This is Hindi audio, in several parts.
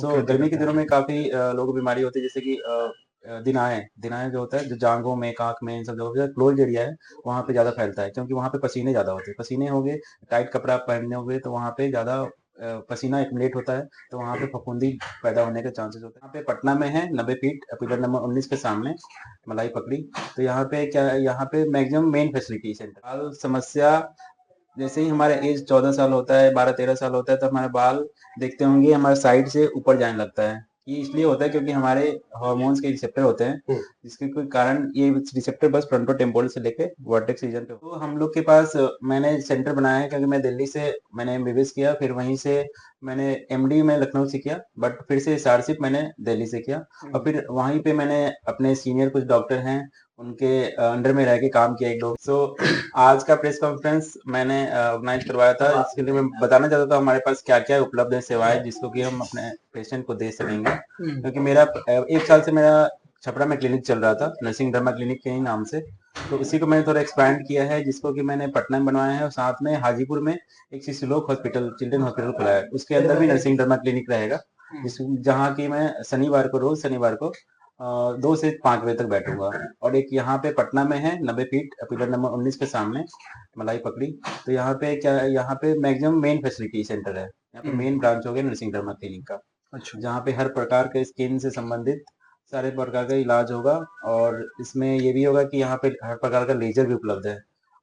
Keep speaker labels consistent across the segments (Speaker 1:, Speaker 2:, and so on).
Speaker 1: गर्मी के दिनों में काफ़ी लोगों को बीमारी होती है जैसे कि दिनाए जो होता है जो जाँघों में, काँख में इन सब जगहों पे क्लोज़्ड एरिया है, वहाँ पे ज़्यादा फैलता है क्योंकि वहाँ पे पसीने ज़्यादा होते हैं। पसीने हो गए, टाइट कपड़ा आप पहने होगे तो वहाँ पे ज़्यादा पसीना एक्युमुलेट होता है, तो वहाँ पे फफूंदी पैदा होने के चांसेस होते हैं। यहाँ पे पटना में है 90 फीट पिलर नंबर 19 के सामने मलाई पकड़ी, तो यहाँ पे क्या है, यहाँ पे मैक्सिमम मेन फैसिलिटी सेंटर बाल समस्या जैसे ही हमारा एज 14 साल होता है, 12-13 साल होता है, तो हमारे बाल देखते होंगे हमारे साइड से ऊपर जाने लगता है। ये इसलिए होता है क्योंकि हमारे हार्मोन्स के रिसेप्टर होते हैं, जिसके कोई कारण ये रिसेप्टर बस फ्रंटोटेम्पोरल से लेके वर्टेक्स रीजन पे। तो हम लोग के पास मैंने सेंटर बनाया है क्योंकि मैं दिल्ली से मैंने एमबीबीएस किया, फिर वहीं से मैंने एमडी मैं लखनऊ से किया, बट फिर से स्टारशिप मैंने दिल्ली से किया और फिर वहीं पे मैंने अपने सीनियर कुछ डॉक्टर हैं, उनके अंडर में रह के काम किया 1-2। आज का प्रेस कॉन्फ्रेंस मैंने ऑर्गेनाइज करवाया था, इसके लिए मैं बताना चाहता था हमारे पास क्या-क्या उपलब्ध है सेवाएँ जिसको कि हम अपने पेशेंट को दे सकेंगे। क्योंकि मेरा 1 साल से मेरा छपरा में क्लिनिक चल रहा था, नर्सिंग डर्मा क्लिनिक के ही नाम से। तो उसी को मैंने थोड़ा एक्सपैंड किया है जिसको कि मैंने पटना में बनवाया है और साथ में हाजीपुर में एक शिशुलोक हॉस्पिटल, चिल्ड्रन हॉस्पिटल खुला है। उसके अंदर भी नर्सिंग डर्मा क्लिनिक रहेगा, जहाँ की मैं रोज़ शनिवार को 2 से 5 बजे तक बैठूँगा। और एक यहाँ पे पटना में है 90 फीट पिलर नंबर 19 के सामने मलाई पकड़ी, तो यहाँ पे क्या है, यहाँ पे मैक्सिमम मेन फैसिलिटी सेंटर है। यहाँ पे मेन ब्रांच हो गया नर्सिंग डर्मा क्लिनिक का, जहाँ पे हर प्रकार के स्किन से संबंधित सारे प्रकार का इलाज होगा। और इसमें ये भी होगा कि यहाँ पे हर प्रकार का लेजर भी उपलब्ध है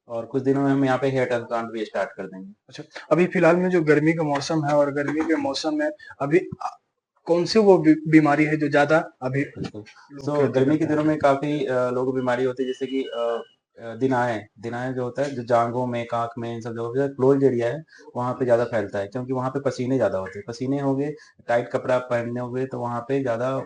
Speaker 1: और कुछ दिनों में हम यहाँ पे हेयर ट्रांसप्लांट भी स्टार्ट कर देंगे।
Speaker 2: अच्छा, अभी फिलहाल में जो गर्मी का मौसम है और गर्मी के मौसम में अभी कौन सी वो बीमारी है जो ज्यादा अभी
Speaker 1: बिल्कुल।
Speaker 2: लोग कहते
Speaker 1: गर्मी के
Speaker 2: करते हैं?
Speaker 1: दिनों में काफ़ी लोगों को बीमारी होती है जैसे कि दिनाए जो होता है जो जाँघों में, काँख में इन सब जगहों पे क्लोज़्ड एरिया है, वहाँ पे ज़्यादा फैलता है क्योंकि वहाँ पे पसीने ज़्यादा होते हैं। पसीने हो गए, टाइट कपड़ा आप पहने होगे तो वहाँ पे ज़्यादा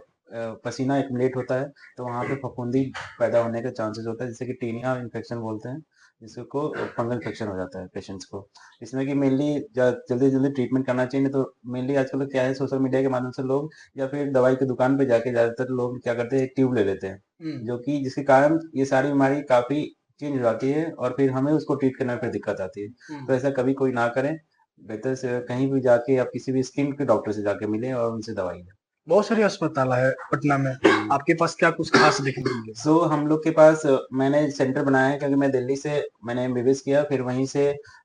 Speaker 1: पसीना एक्युमुलेट होता है, तो वहाँ पे फफूंदी पैदा होने के चांसेस होता है जिसे कि टीनिया इन्फेक्शन बोलते हैं, जिसको फंगल इन्फेक्शन हो जाता है पेशेंट्स को। इसमें कि मेनली जल्दी-जल्दी ट्रीटमेंट करना चाहिए, नहीं तो मेनली आजकल क्या है सोशल मीडिया के माध्यम से लोग या फिर दवाई की दुकान पे जाके ज़्यादातर लोग क्या करते हैं, एक ट्यूब ले लेते हैं, जो कि जिसके कारण ये सारी बीमारी काफ़ी चेंज हो जाती है और फिर हमें उसको ट्रीट करने में फिर दिक्कत आती है। तो ऐसा कभी कोई ना करें, बेहतर से कहीं भी जाके आप किसी भी स्किन के डॉक्टर से जाके मिलें और उनसे दवाई लें।
Speaker 2: बहुत सारे अस्पताल है पटना में, आपके पास क्या कुछ खास देखने को मिलेगा?
Speaker 1: हम लोग के पास मैंने सेंटर बनाया है क्योंकि मैं दिल्ली से मैंने एमबीबीएस किया, फिर वहीं से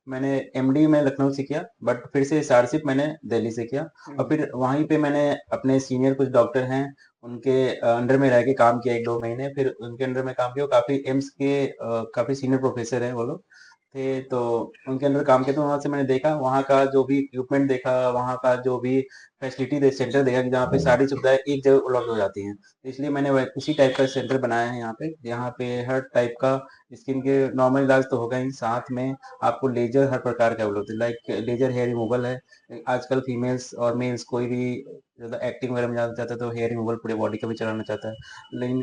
Speaker 1: मैंने एमडी मैं लखनऊ से किया, बट फिर से स्टारशिप मैंने दिल्ली से किया और फिर वहीं पे मैंने अपने सीनियर कुछ डॉक्टर हैं, उनके अंडर में रह के काम किया 1-2 महीने, फिर उनके अंडर में काम किया। काफ़ी एम्स के काफ़ी सीनियर प्रोफेसर हैं वो लोग थे, तो उनके अंडर काम किया तो वहाँ से मैंने देखा, वहाँ का जो भी इक्विपमेंट देखा, वहाँ का जो भी फैसिलिटी दे सेंटर देखा कि जहाँ पे सारी सुविधाएँ एक जगह उपलब्ध हो जाती हैं। इसलिए मैंने उसी टाइप का सेंटर बनाया है यहाँ पे हर टाइप का स्किन के नॉर्मल इलाज तो होगा ही, साथ में आपको लेजर हर प्रकार का उपलब्ध है, लाइक लेजर हेयर रिमूवल है। आजकल फीमेल्स और मेल्स कोई भी ज़्यादा एक्टिंग वगैरह में जाना चाहता है तो हेयर रिमूवल पूरे बॉडी का भी चलाना चाहता है, लेकिन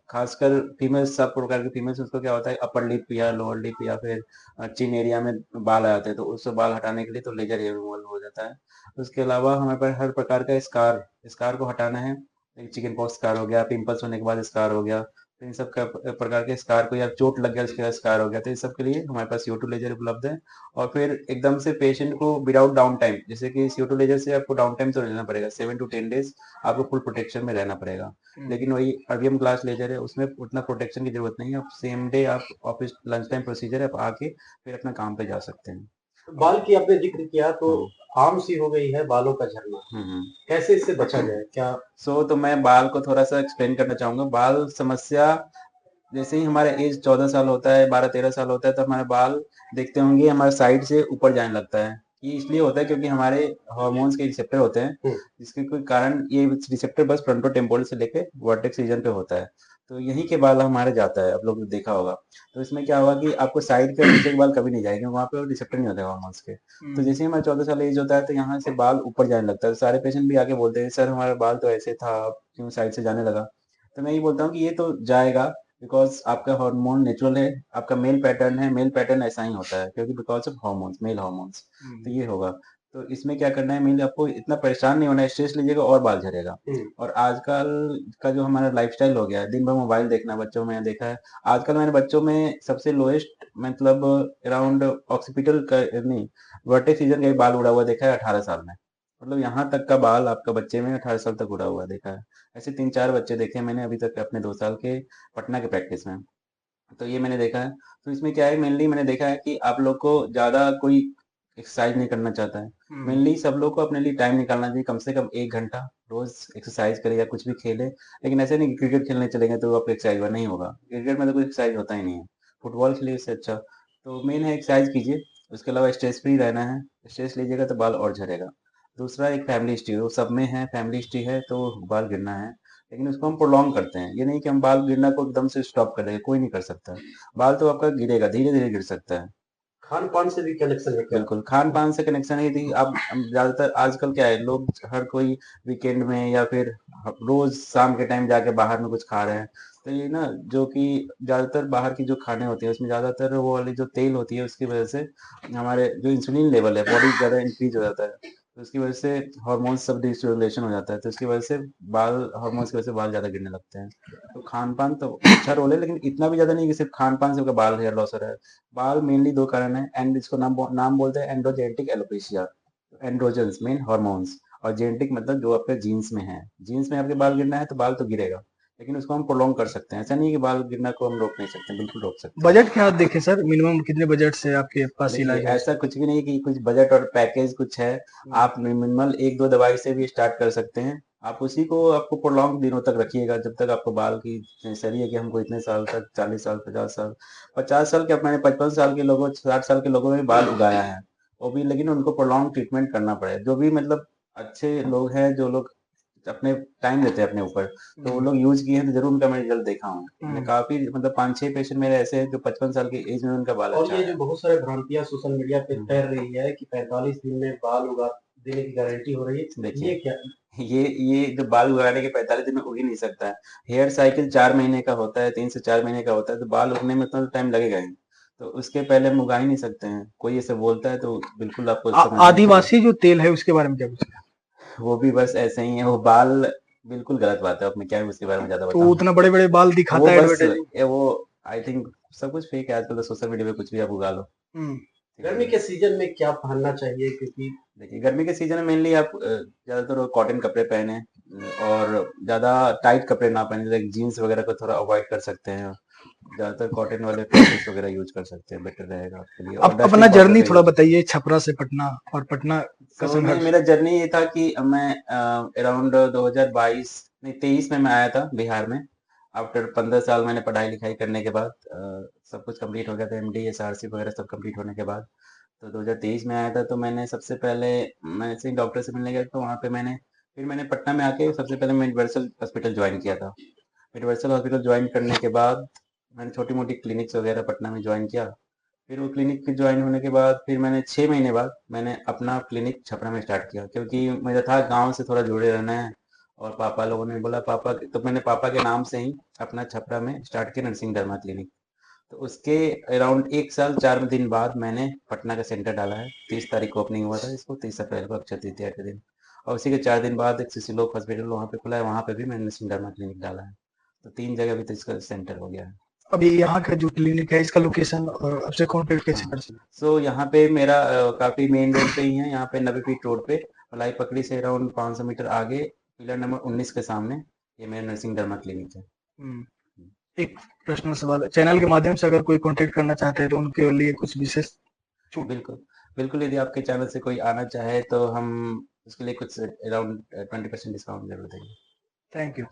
Speaker 1: खासकर फीमेल्स, सब प्रकार की फीमेल्स, उसको क्या होता है अपर लिप या लोअर लिप या फिर चिन एरिया में बाल आ जाते हैं, तो उससे बाल हटाने के लिए तो लेजर हेयर रिमूवल हो जाता है। उसके अलावा हमारे पास हर प्रकार का स्कार को हटाना है, चिकन पॉक्स स्कार हो गया, पिंपल्स होने के बाद स्कार हो गया, तो इन सब का प्रकार के स्कार को, या चोट लग गया उसके बाद स्कार हो गया, तो इस सब के लिए हमारे पास CO2 लेजर उपलब्ध है। और फिर एकदम से पेशेंट को विदाउट डाउन टाइम, जैसे कि CO2 लेजर से आपको डाउन टाइम तो लेना पड़ेगा, 7 टू 10 डेज आपको फुल प्रोटेक्शन में रहना पड़ेगा। लेकिन वही अर्बियम ग्लास लेजर है, उसमें उतना प्रोटेक्शन की जरूरत नहीं है, आप सेम डे आप ऑफिस लंच टाइम प्रोसीजर है, आप आके फिर अपना काम पे जा सकते हैं।
Speaker 3: बाल की आपने जिक्र किया तो आम सी हो गई है बालों का झड़ना, कैसे इससे बचा जाए? क्या
Speaker 1: तो मैं बाल को थोड़ा सा एक्सप्लेन करना चाहूंगा। बाल समस्या जैसे ही हमारा एज 14 साल होता है, 12-13 साल होता है, तो हमारे बाल देखते होंगे हमारे साइड से ऊपर जाने लगता है। ये इसलिए होता है क्योंकि हमारे हार्मोन्स के रिसेप्टर होते हैं, जिसके कोई कारण ये रिसेप्टर बस फ्रंटोटेम्पोरल से लेके वर्टेक्स रीजन पे होता है, तो यहीं के बाल हमारे जाता है, आप लोग ने देखा होगा। तो इसमें क्या होगा कि आपको साइड के नीचे के बाल कभी नहीं जाएंगे, वहाँ पे रिसेप्टर नहीं होते हार्मोन्स के। तो जैसे ही हमारा 14 साल एज होता है तो यहाँ से बाल ऊपर जाने लगता है, तो सारे पेशेंट भी आके बोलते हैं सर हमारा बाल तो ऐसे था, अब क्यों साइड से जाने लगा। तो मैं ये बोलता हूँ कि ये तो जाएगा, बिकॉज आपका हार्मोन नेचुरल है, आपका मेल पैटर्न है, मेल पैटर्न ऐसा ही होता है क्योंकि because of hormones, male hormones, तो ये होगा। तो इसमें क्या करना है, मेनली आपको इतना परेशान नहीं होना है, स्ट्रेस लीजिएगा और बाल झड़ेगा। और आजकल का जो हमारा लाइफस्टाइल हो गया है, दिन भर मोबाइल देखना, बच्चों में देखा है आजकल मैंने, बच्चों में सबसे लोएस्ट मतलब अराउंड ऑक्सीपिटल का नहीं, वर्टेक्स रीजन का ही बाल उड़ा हुआ देखा है 18 साल में। मतलब यहाँ तक का बाल आपका बच्चे में 18 साल तक उड़ा हुआ देखा है। ऐसे 3-4 बच्चे देखे हैं मैंने अभी तक अपने 2 साल के पटना के प्रैक्टिस में। तो ये मैंने देखा है। तो इसमें क्या है, मेनली मैंने देखा है कि आप लोग को ज़्यादा कोई एक्सरसाइज नहीं करना चाहता है। मेनली सब लोग को अपने लिए टाइम निकालना चाहिए, कम से कम 1 घंटा रोज एक्सरसाइज करे या कुछ भी खेले। लेकिन ऐसे नहीं कि क्रिकेट खेलने चलेंगे तो आपको एक्सरसाइज नहीं होगा, क्रिकेट में तो कोई एक्सरसाइज होता ही नहीं है। फुटबॉल खेलिए उससे अच्छा। तो मेन है एक्सरसाइज कीजिए। उसके अलावा स्ट्रेस फ्री रहना है। स्ट्रेस लीजिएगा तो बाल और झड़ेगा। दूसरा एक फैमिली हिस्ट्री, वो सब में है, फैमिली हिस्ट्री है तो बाल गिरना है। लेकिन उसको हम प्रोलॉन्ग करते हैं, ये नहीं कि हम बाल गिरना को एकदम से स्टॉप कर देंगे, कोई नहीं कर सकता। बाल तो आपका गिरेगा, धीरे धीरे गिर सकता है।
Speaker 3: खान पान से भी कनेक्शन है क्या?
Speaker 1: बिल्कुल, खान-पान से कनेक्शन है। यदि आप ज़्यादातर आजकल क्या है, लोग हर कोई वीकेंड में या फिर रोज़ शाम के टाइम जाके बाहर में कुछ खा रहे हैं। तो ये ना, जो कि ज़्यादातर बाहर की जो खाने होते हैं, उसमें ज़्यादातर वो वाली जो तेल होती है, उसकी वज़ह से हमारे जो इंसुलिन लेवल है, बॉडी ज़्यादा इंक्रीज़ हो जाता है। तो उसकी वज़ह से हार्मोन्स सब डिसरेगुलेशन हो जाता है। तो उसकी वज़ह से बाल, हार्मोन्स की वज़ह से बाल ज़्यादा गिरने लगते हैं। तो खान-पान तो अच्छा रोल है, लेकिन इतना भी ज़्यादा नहीं कि सिर्फ़ खान-पान से आपका बाल हेयर लॉस हो रहा है। बाल मेनली 2 कारण है, एंड इसको नाम बोलते हैं androgenetic alopecia. Androgens mean hormones, और जेनेटिक मतलब जो आपके जीन्स में है। जीन्स में आपके बाल गिरना है तो बाल तो गिरेगा, लेकिन उसको हम प्रोलॉन्ग कर सकते हैं। ऐसा नहीं है कि बाल गिरना को हम रोक नहीं सकते, बिल्कुल रोक सकते हैं।
Speaker 2: बजट क्या देखे सर, मिनिमम कितने बजट से आपके पास
Speaker 1: देखिए,
Speaker 2: इलाज हो?
Speaker 1: ऐसा कुछ भी नहीं कि कुछ बजट और पैकेज कुछ है। आप मिनिमल 1-2 दवाई से भी स्टार्ट कर सकते हैं। आप उसी को आपको प्रोलॉन्ग दिनों तक रखिएगा, जब तक आपको बाल की नेसेसरी है कि हमको इतने साल तक, 40 साल, 50 साल। 50 साल के, अब मैंने 55 साल के लोगों, 60 साल के लोगों में बाल उगाया है। वो भी, लेकिन उनको प्रोलॉन्ग ट्रीटमेंट करना पड़ेगा। जो भी मतलब अच्छे लोग हैं, जो लोग अपने टाइम देते हैं अपने ऊपर, तो वो लोग यूज़ किए हैं तो ज़रूर उनका मैं रिज़ल्ट देखा हूँ। मैंने काफ़ी मतलब 5-6 पेशेंट मेरे ऐसे हैं जो 55 साल की एज में उनका बाल
Speaker 3: और
Speaker 1: अच्छा
Speaker 3: ये
Speaker 1: आया
Speaker 3: जो
Speaker 1: है।
Speaker 3: बहुत सारे भ्रांतियां सोशल मीडिया पे तैर रही है कि 45 दिन में बाल उगा देने की गारंटी हो रही है,
Speaker 1: देखिए,
Speaker 3: ये क्या?
Speaker 1: ये जो बाल उगाने के 45 दिन में उग ही नहीं सकता है। हेयर साइकिल 4 महीने का होता है, 3 से 4 महीने का होता है, तो बाल उगने में उतना तो टाइम लगेगा ही। तो उसके पहले हम उगा ही नहीं सकते हैं। कोई ऐसे बोलता है तो बिल्कुल आपको समझना चाहिए।
Speaker 2: आदिवासी जो तेल है उसके बारे में क्या कुछ है?
Speaker 1: वो भी बस ऐसे ही है, वो बाल बिल्कुल गलत बात है। अब मैं क्या उसके बारे में ज़्यादा
Speaker 2: तो
Speaker 1: बताऊँ?
Speaker 2: उतना बड़े बड़े बाल
Speaker 1: वो
Speaker 2: दिखाता है
Speaker 1: बस
Speaker 2: एडवर्टाइजिंग।
Speaker 1: वो आई थिंक सब कुछ फेक है आजकल तो, सोशल मीडिया पे कुछ भी आप उगा लो। ठीक
Speaker 3: गर्मी
Speaker 1: है।
Speaker 3: के सीजन में क्या पहनना चाहिए, क्योंकि
Speaker 1: देखिए, गर्मी के सीज़न में मेनली आप ज़्यादातर कॉटन कपड़े पहने, और ज़्यादा टाइट कपड़े ना पहने, लाइक जीन्स वगैरह को थोड़ा अवॉइड कर सकते हैं। ज़्यादातर कॉटन वाले ड्रेसेस वगैरह यूज़ कर सकते हैं, बेटर रहेगा आपके लिए, और
Speaker 2: अब अपना
Speaker 1: डस्टिंग पाउडर
Speaker 2: जर्नी
Speaker 1: का
Speaker 2: थोड़ा
Speaker 1: यूज़।
Speaker 2: बताइए, छपरा से पटना और पटना का
Speaker 1: सो मैं,
Speaker 2: संघर्ष।
Speaker 1: मेरा जर्नी ये था कि मैं अराउंड 2022 नहीं 23 में मैं आया था बिहार में। आफ्टर 15 साल मैंने पढ़ाई लिखाई करने के बाद सब कुछ कंप्लीट हो गया था, एमडी एसआरसी वगैरह सब कंप्लीट होने के बाद, तो 2023 में आया था। तो मैंने सबसे पहले, मैं ऐसे ही डॉक्टर से मिलने गया तो वहाँ पे मैंने पटना में आके सबसे पहले मैं यूनिवर्सल हॉस्पिटल ज्वाइन किया था। यूनिवर्सल हॉस्पिटल ज्वाइन करने के बाद मैंने छोटी मोटी क्लिनिक्स वगैरह पटना में ज्वाइन किया। फिर वो क्लिनिक के ज्वाइन होने के बाद फिर मैंने 6 महीने बाद मैंने अपना क्लिनिक छपरा में स्टार्ट किया, क्योंकि मेरा था गाँव से थोड़ा जुड़े रहना है। और पापा लोगों ने बोला, तो मैंने पापा के नाम से ही अपना छपरा में स्टार्ट किया नरसिंह धर्मा क्लिनिक। तो उसके अराउंड 1 साल 4 दिन बाद मैंने पटना का सेंटर डाला है। 30 तारीख को ओपनिंग हुआ था इसको, 30 अप्रैल को अक्षय तृतीया के दिन। और उसी के 4 दिन बाद एक सिसिलोक हॉस्पिटल वहाँ पे खुला है, वहाँ पे भी मैंने नरसिंह धर्मा क्लिनिक डाला है। तो 3 जगह अभी तो इसका सेंटर हो गया है।
Speaker 2: अभी यहाँ का जो क्लिनिक है इसका लोकेशन और आपसे कॉन्टेक्ट कैसे
Speaker 1: हाँ,
Speaker 2: कर सकते
Speaker 1: सो यहाँ पे मेरा काफ़ी मेन रोड पे ही है, यहाँ पे 90 फीट रोड पे, मलाई पकड़ी से अराउंड 500 मीटर आगे, पिलर नंबर 19 के सामने, ये मेरा नरसिंह धर्मा क्लिनिक है।
Speaker 2: हैं? एक पर्सनल सवाल है, चैनल के माध्यम से अगर कोई कांटेक्ट करना चाहते हैं तो उनके लिए कुछ विशेष छूट?
Speaker 1: बिल्कुल, बिल्कुल, यदि आपके चैनल से कोई आना चाहे तो हम उसके लिए कुछ अराउंड 20% डिस्काउंट ज़रूर देंगे।
Speaker 2: Thank you.